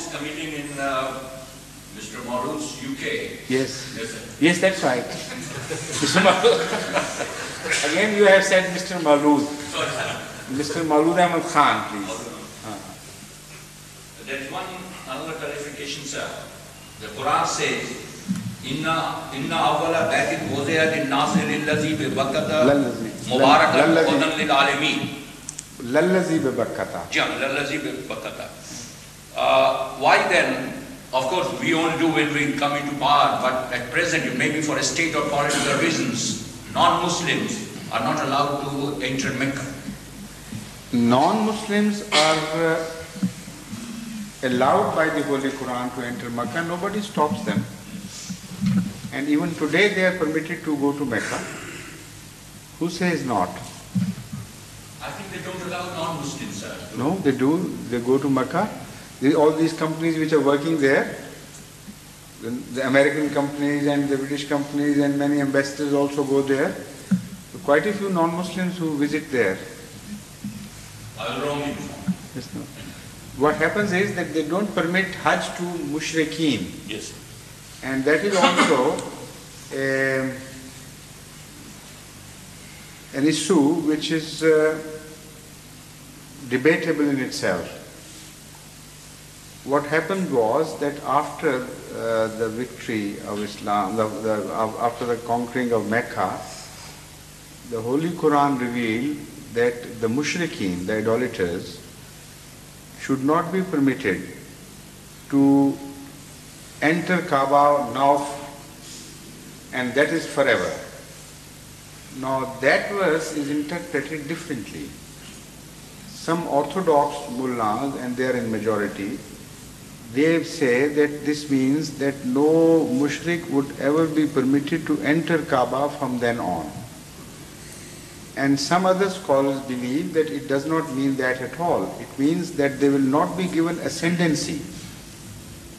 is committing in Mr. Maulud's UK. Yes. Yes, sir. Yes, that's right. Mr. Maulud. Again, you have said Mr. Maulud. Sorry, sir. Mr. Maulud Ahmad Khan, please. There is another clarification, sir. The Quran says, Inna awwala baitin wudi'a lin-nasi lillazi bi Bakkata mubarakan hudan lil alamin. Lallazi bi Bakkata. Yeah, lillazi bi Bakkata. Why then? Of course, we only do when we come into power, but at present, maybe for state or political reasons, non-Muslims are not allowed to enter Mecca. Non-Muslims are allowed by the Holy Quran to enter Mecca. Nobody stops them. And even today they are permitted to go to Mecca. Who says not? I think they don't allow non-Muslims, sir. No, they do. They go to Mecca. All these companies which are working there, the American companies and the British companies and many ambassadors also go there. So quite a few non-Muslims who visit there. I will wrong you. Yes, no. What happens is that they don't permit Hajj to mushrikeen. Yes. And that is also an issue which is debatable in itself. What happened was that after the victory of Islam, after the conquering of Mecca, the Holy Quran revealed that the mushrikeen, the idolaters, should not be permitted to enter Kaaba now, and that is forever. Now that verse is interpreted differently. Some orthodox mullahs, and they are in majority, they say that this means that no mushrik would ever be permitted to enter Kaaba from then on. And some other scholars believe that it does not mean that at all. It means that they will not be given ascendancy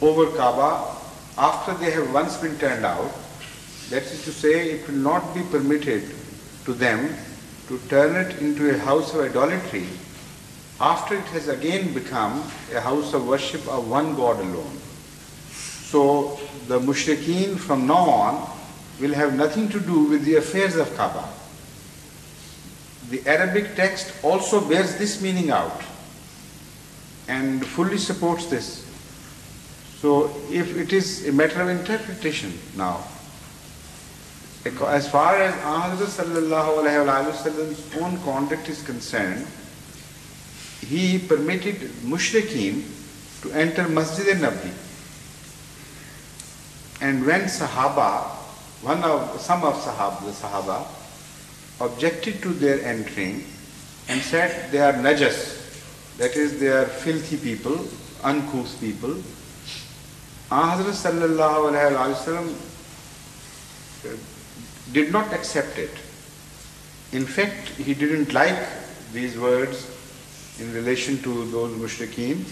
over Kaaba after they have once been turned out. That is to say, it will not be permitted to them to turn it into a house of idolatry after it has again become a house of worship of one God alone. So the mushrikeen from now on will have nothing to do with the affairs of Kaaba. The Arabic text also bears this meaning out and fully supports this. So if it is a matter of interpretation now, as far as Ahmad sallallahu alayhi wa sallam's own conduct is concerned, he permitted mushrikeen to enter Masjid al-Nabi. And when Sahaba, some of the Sahaba, objected to their entering and said they are najas, that is, they are filthy people, uncouth people, Hazrat sallallahu alayhi wa sallam did not accept it. In fact, he didn't like these words in relation to those mushrikeen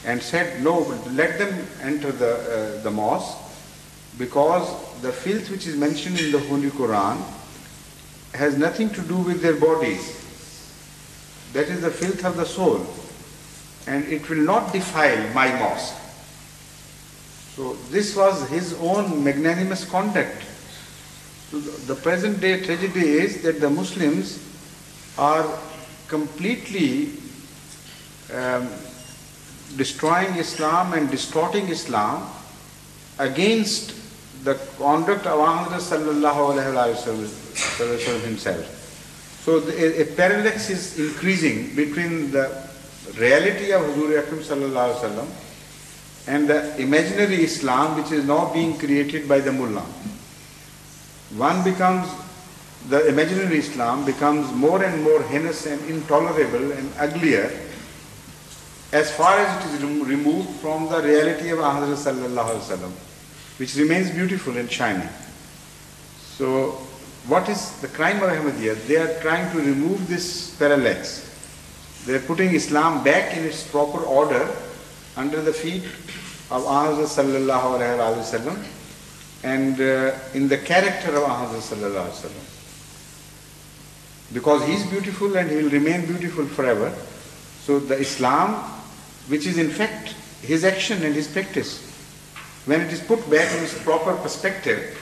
and said, no, let them enter the mosque, because the filth which is mentioned in the Holy Quran has nothing to do with their bodies. That is the filth of the soul, and it will not defile my mosque. So this was his own magnanimous conduct. So the present day tragedy is that the Muslims are completely destroying Islam and distorting Islam against the conduct of Muhammad sallallahu alaihi wasallam himself. So a paradox is increasing between the reality of Huzur Akram sallallahu alaihi wasallam and the imaginary Islam which is now being created by the mullah. The imaginary Islam becomes more and more heinous and intolerable and uglier as far as it is removed from the reality of Ahmad sallallahu alaihi wasallam, which remains beautiful and shining. So what is the crime of Ahmadiyya? They are trying to remove this parallax. They are putting Islam back in its proper order under the feet of Ahmad sallallahu alaihi wasallam and in the character of Ahmad sallallahu alaihi wasallam. Because he is beautiful and he will remain beautiful forever. So the Islam, which is in fact his action and his practice. When it is put back in its proper perspective,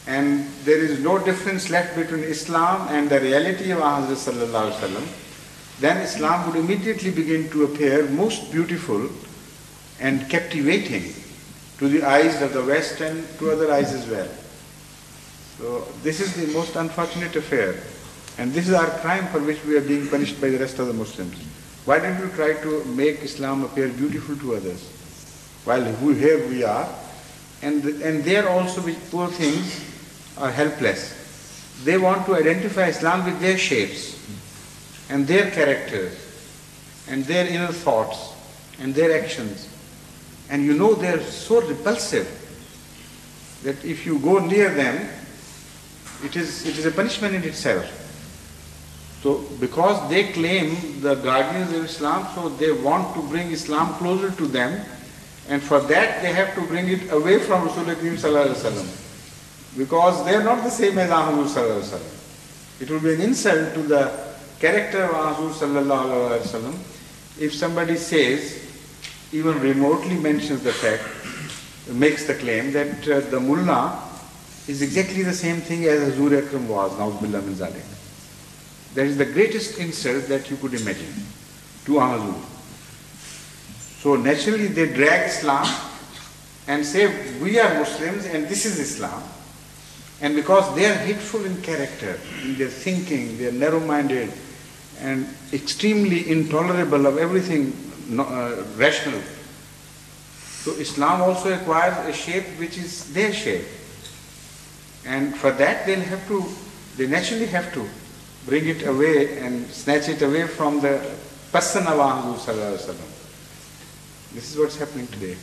and there is no difference left between Islam and the reality of Ahmad sallallahu alaihi wasallam, then Islam would immediately begin to appear most beautiful and captivating to the eyes of the West and to other eyes as well. So this is the most unfortunate affair, and this is our crime for which we are being punished by the rest of the Muslims. Why don't we try to make Islam appear beautiful to others? While here we are, and there also which poor things are helpless. They want to identify Islam with their shapes and their characters and their inner thoughts and their actions. And you know they are so repulsive that if you go near them, it is a punishment in itself. So because they claim the guardians of Islam, so they want to bring Islam closer to them, and for that they have to bring it away from Rasulullah sallallahu alaihi wasallam, because they are not the same as Ahmad sallallahu alaihi wasallam. It will be an insult to the character of Ahmad sallallahu alaihi wasallam if somebody says, even remotely mentions the fact, makes the claim that the mullah is exactly the same thing as Huzur Akram was, na'udzubillah min zalik. That is the greatest insult that you could imagine to Ahmad. So naturally they drag Islam and say, we are Muslims and this is Islam. And because they are hateful in character, in their thinking, they are narrow-minded and extremely intolerable of everything rational. So Islam also acquires a shape which is their shape. And for that they naturally have to bring it away and snatch it away from the person of Ahmad sallallahu alaihi wasallam. This is what's happening today.